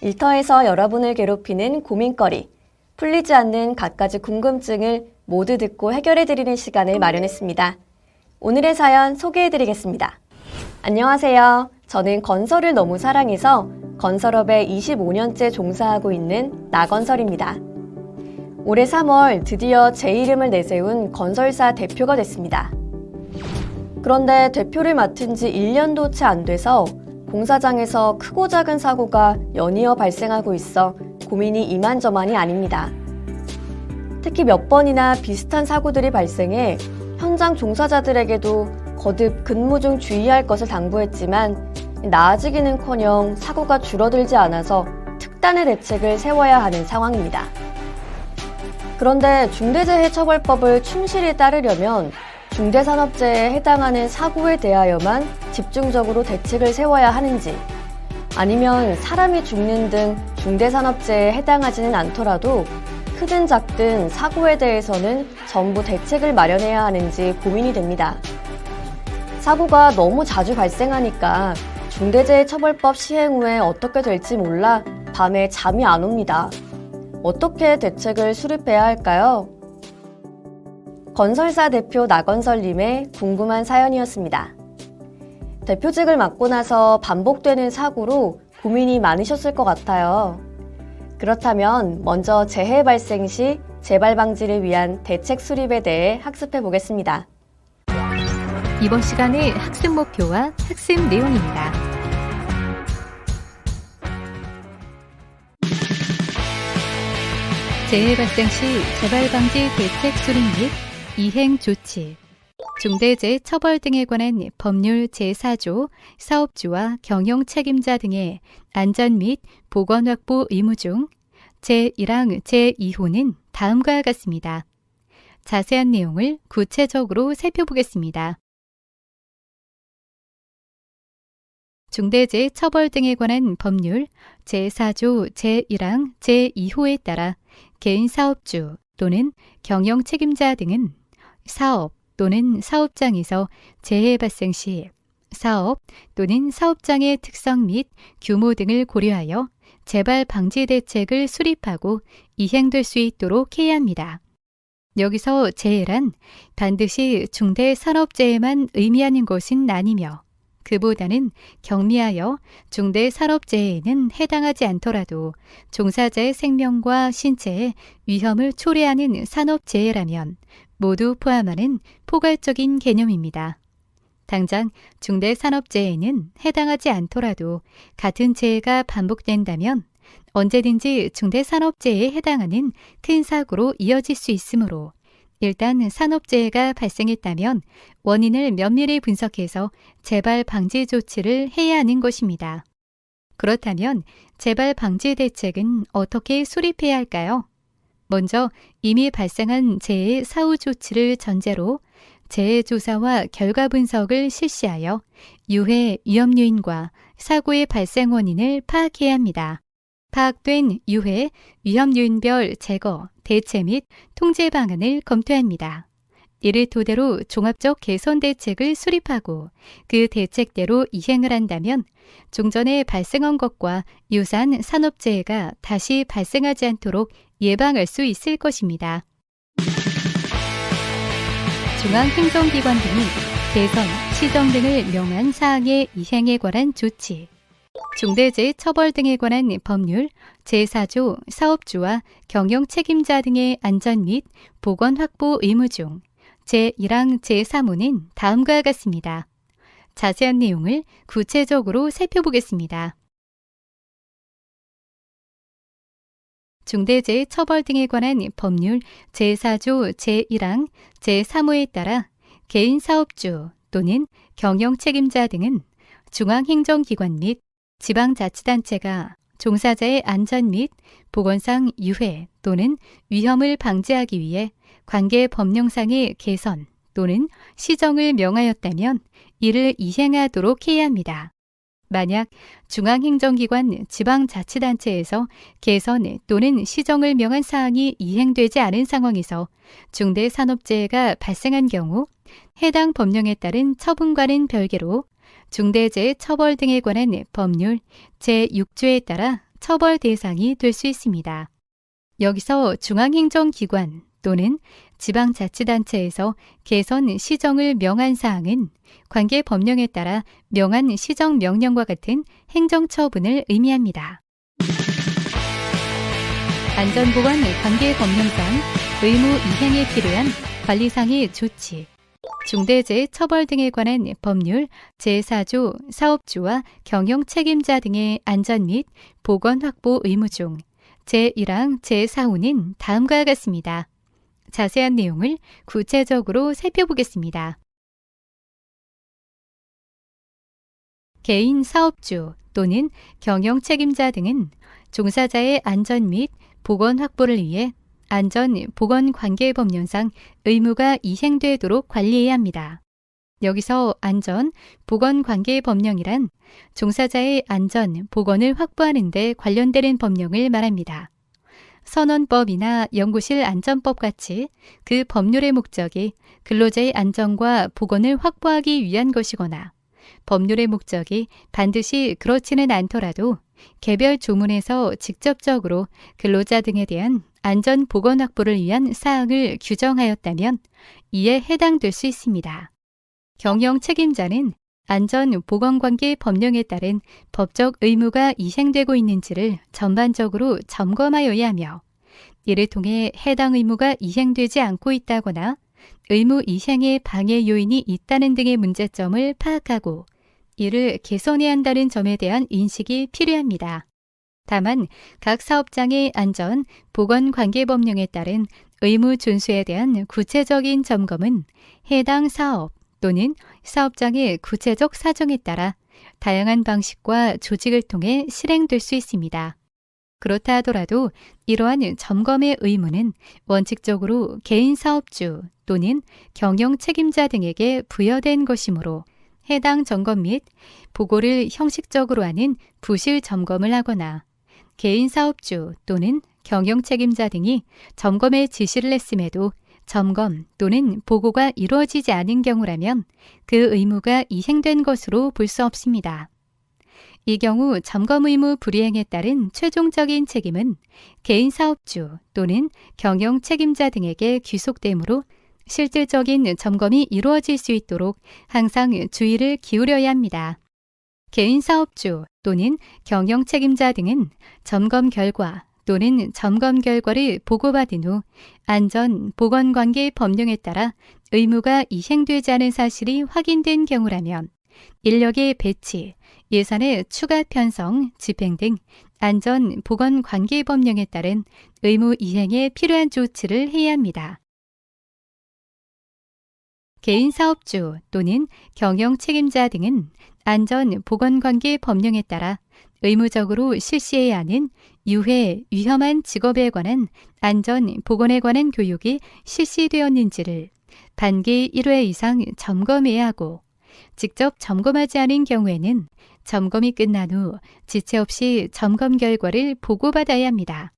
일터에서 여러분을 괴롭히는 고민거리, 풀리지 않는 갖가지 궁금증을 모두 듣고 해결해드리는 시간을 마련했습니다. 오늘의 사연 소개해드리겠습니다. 안녕하세요. 저는 건설을 너무 사랑해서 건설업에 25년째 종사하고 있는 나건설입니다. 올해 3월 드디어 제 이름을 내세운 건설사 대표가 됐습니다. 그런데 대표를 맡은 지 1년도 채 안 돼서 공사장에서 크고 작은 사고가 연이어 발생하고 있어 고민이 이만저만이 아닙니다. 특히 몇 번이나 비슷한 사고들이 발생해 현장 종사자들에게도 거듭 근무 중 주의할 것을 당부했지만 나아지기는커녕 사고가 줄어들지 않아서 특단의 대책을 세워야 하는 상황입니다. 그런데 중대재해처벌법을 충실히 따르려면 중대산업재해에 해당하는 사고에 대하여만 집중적으로 대책을 세워야 하는지, 아니면 사람이 죽는 등 중대산업재해에 해당하지는 않더라도 크든 작든 사고에 대해서는 전부 대책을 마련해야 하는지 고민이 됩니다. 사고가 너무 자주 발생하니까 중대재해처벌법 시행 후에 어떻게 될지 몰라 밤에 잠이 안 옵니다. 어떻게 대책을 수립해야 할까요? 건설사 대표 나건설님의 궁금한 사연이었습니다. 대표직을 맡고 나서 반복되는 사고로 고민이 많으셨을 것 같아요. 그렇다면 먼저 재해 발생 시 재발 방지를 위한 대책 수립에 대해 학습해 보겠습니다. 이번 시간의 학습 목표와 학습 내용입니다. 재해 발생 시 재발 방지 대책 수립 및 이행 조치, 중대재해처벌 등에 관한 법률 제4조, 사업주와 경영 책임자 등의 안전 및 보건 확보 의무 중 제1항 제2호는 다음과 같습니다. 자세한 내용을 구체적으로 살펴보겠습니다. 중대재해처벌 등에 관한 법률 제4조 제1항 제2호에 따라 개인 사업주 또는 경영 책임자 등은 사업 또는 사업장에서 재해 발생 시 사업 또는 사업장의 특성 및 규모 등을 고려하여 재발 방지 대책을 수립하고 이행될 수 있도록 해야 합니다. 여기서 재해란 반드시 중대산업재해만 의미하는 것은 아니며 그보다는 경미하여 중대산업재해에는 해당하지 않더라도 종사자의 생명과 신체에 위험을 초래하는 산업재해라면 모두 포함하는 포괄적인 개념입니다. 당장 중대산업재해에는 해당하지 않더라도 같은 재해가 반복된다면 언제든지 중대산업재해에 해당하는 큰 사고로 이어질 수 있으므로 일단 산업재해가 발생했다면 원인을 면밀히 분석해서 재발 방지 조치를 해야 하는 것입니다. 그렇다면 재발 방지 대책은 어떻게 수립해야 할까요? 먼저 이미 발생한 재해 사후 조치를 전제로 재해 조사와 결과 분석을 실시하여 유해 위험 요인과 사고의 발생 원인을 파악해야 합니다. 파악된 유해 위험 요인별 제거, 대체 및 통제 방안을 검토합니다. 이를 토대로 종합적 개선 대책을 수립하고 그 대책대로 이행을 한다면 종전에 발생한 것과 유사한 산업재해가 다시 발생하지 않도록 예방할 수 있을 것입니다. 중앙행정기관 등이 개선, 시정 등을 명한 사항의 이행에 관한 조치, 중대재해처벌 등에 관한 법률 제4조 사업주와 경영 책임자 등의 안전 및 보건 확보 의무 중 제1항 제3호는 다음과 같습니다. 자세한 내용을 구체적으로 살펴보겠습니다. 중대재해처벌 등에 관한 법률 제4조 제1항 제3호에 따라 개인 사업주 또는 경영 책임자 등은 중앙행정기관 및 지방자치단체가 종사자의 안전 및 보건상 유해 또는 위험을 방지하기 위해 관계 법령상의 개선 또는 시정을 명하였다면 이를 이행하도록 해야 합니다. 만약 중앙행정기관 지방자치단체에서 개선 또는 시정을 명한 사항이 이행되지 않은 상황에서 중대산업재해가 발생한 경우 해당 법령에 따른 처분과는 별개로 중대재해처벌 등에 관한 법률 제6조에 따라 처벌 대상이 될 수 있습니다. 여기서 중앙행정기관 또는 지방자치단체에서 개선 시정을 명한 사항은 관계법령에 따라 명한 시정명령과 같은 행정처분을 의미합니다. 안전보건 관계법령상 의무 이행에 필요한 관리상의 조치, 중대재해 처벌 등에 관한 법률 제4조 사업주와 경영 책임자 등의 안전 및 보건 확보 의무 중 제1항 제4호는 다음과 같습니다. 자세한 내용을 구체적으로 살펴보겠습니다. 개인 사업주 또는 경영 책임자 등은 종사자의 안전 및 보건 확보를 위해 안전-보건관계법령상 의무가 이행되도록 관리해야 합니다. 여기서 안전-보건관계법령이란 종사자의 안전, 보건을 확보하는 데 관련되는 법령을 말합니다. 선언법이나 연구실 안전법 같이 그 법률의 목적이 근로자의 안전과 보건을 확보하기 위한 것이거나 법률의 목적이 반드시 그렇지는 않더라도 개별 조문에서 직접적으로 근로자 등에 대한 안전 보건 확보를 위한 사항을 규정하였다면 이에 해당될 수 있습니다. 경영 책임자는 안전 보건관계 법령에 따른 법적 의무가 이행되고 있는지를 전반적으로 점검하여야 하며 이를 통해 해당 의무가 이행되지 않고 있다거나 의무 이행에 방해 요인이 있다는 등의 문제점을 파악하고 이를 개선해야 한다는 점에 대한 인식이 필요합니다. 다만 각 사업장의 안전, 보건 관계 법령에 따른 의무 준수에 대한 구체적인 점검은 해당 사업 또는 사업장의 구체적 사정에 따라 다양한 방식과 조직을 통해 실행될 수 있습니다. 그렇다 하더라도 이러한 점검의 의무는 원칙적으로 개인 사업주 또는 경영 책임자 등에게 부여된 것이므로 해당 점검 및 보고를 형식적으로 하는 부실 점검을 하거나 개인 사업주 또는 경영 책임자 등이 점검의 지시를 했음에도 점검 또는 보고가 이루어지지 않은 경우라면 그 의무가 이행된 것으로 볼 수 없습니다. 이 경우 점검 의무 불이행에 따른 최종적인 책임은 개인 사업주 또는 경영 책임자 등에게 귀속되므로 실질적인 점검이 이루어질 수 있도록 항상 주의를 기울여야 합니다. 개인 사업주 또는 경영 책임자 등은 점검 결과 또는 점검 결과를 보고받은 후 안전, 보건관계 법령에 따라 의무가 이행되지 않은 사실이 확인된 경우라면 인력의 배치, 예산의 추가 편성, 집행 등 안전, 보건관계 법령에 따른 의무 이행에 필요한 조치를 해야 합니다. 개인 사업주 또는 경영 책임자 등은 안전, 보건관계 법령에 따라 의무적으로 실시해야 하는 유해, 위험한 직업에 관한 안전, 보건에 관한 교육이 실시되었는지를 반기 1회 이상 점검해야 하고 직접 점검하지 않은 경우에는 점검이 끝난 후 지체 없이 점검 결과를 보고받아야 합니다.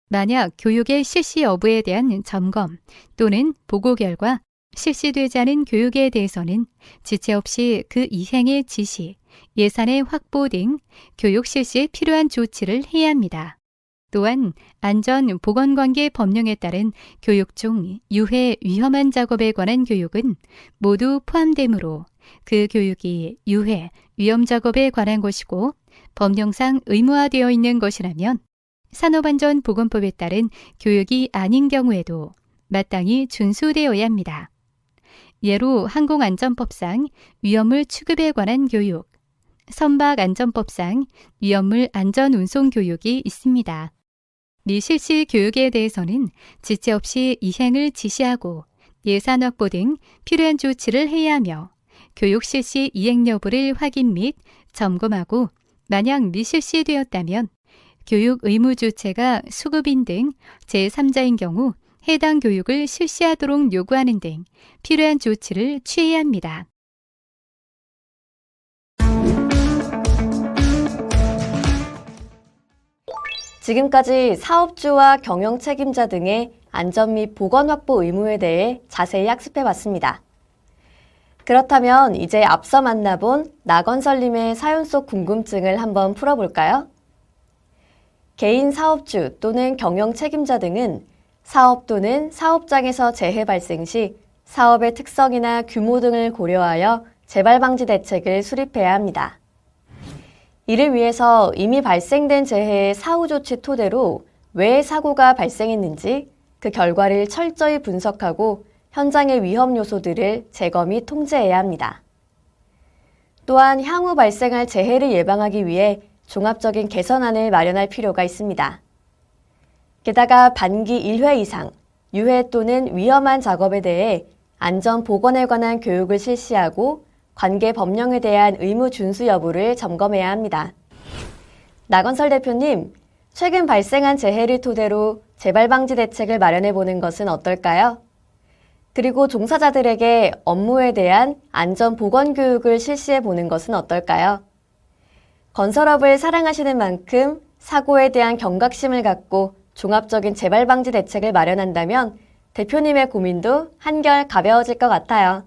만약 교육의 실시 여부에 대한 점검 또는 보고 결과 실시되지 않은 교육에 대해서는 지체 없이 그 이행의 지시, 예산의 확보 등 교육 실시에 필요한 조치를 해야 합니다. 또한 안전, 보건관계 법령에 따른 교육 중 유해, 위험한 작업에 관한 교육은 모두 포함되므로 그 교육이 유해, 위험 작업에 관한 것이고 법령상 의무화되어 있는 것이라면 산업안전보건법에 따른 교육이 아닌 경우에도 마땅히 준수되어야 합니다. 예로 항공안전법상 위험물 취급에 관한 교육, 선박안전법상 위험물 안전운송 교육이 있습니다. 미실시 교육에 대해서는 지체 없이 이행을 지시하고 예산 확보 등 필요한 조치를 해야 하며 교육 실시 이행 여부를 확인 및 점검하고 만약 미실시되었다면 교육 의무 주체가 수급인 등 제3자인 경우 해당 교육을 실시하도록 요구하는 등 필요한 조치를 취해야 합니다. 지금까지 사업주와 경영 책임자 등의 안전 및 보건 확보 의무에 대해 자세히 학습해봤습니다. 그렇다면 이제 앞서 만나본 나건설님의 사연 속 궁금증을 한번 풀어볼까요? 개인 사업주 또는 경영 책임자 등은 사업 또는 사업장에서 재해 발생 시 사업의 특성이나 규모 등을 고려하여 재발 방지 대책을 수립해야 합니다. 이를 위해서 이미 발생된 재해의 사후 조치 토대로 왜 사고가 발생했는지 그 결과를 철저히 분석하고 현장의 위험 요소들을 제거 및 통제해야 합니다. 또한 향후 발생할 재해를 예방하기 위해 종합적인 개선안을 마련할 필요가 있습니다. 게다가 반기 1회 이상, 유해 또는 위험한 작업에 대해 안전 보건에 관한 교육을 실시하고 관계 법령에 대한 의무 준수 여부를 점검해야 합니다. 나건설 대표님, 최근 발생한 재해를 토대로 재발 방지 대책을 마련해 보는 것은 어떨까요? 그리고 종사자들에게 업무에 대한 안전 보건 교육을 실시해 보는 것은 어떨까요? 건설업을 사랑하시는 만큼 사고에 대한 경각심을 갖고 종합적인 재발 방지 대책을 마련한다면 대표님의 고민도 한결 가벼워질 것 같아요.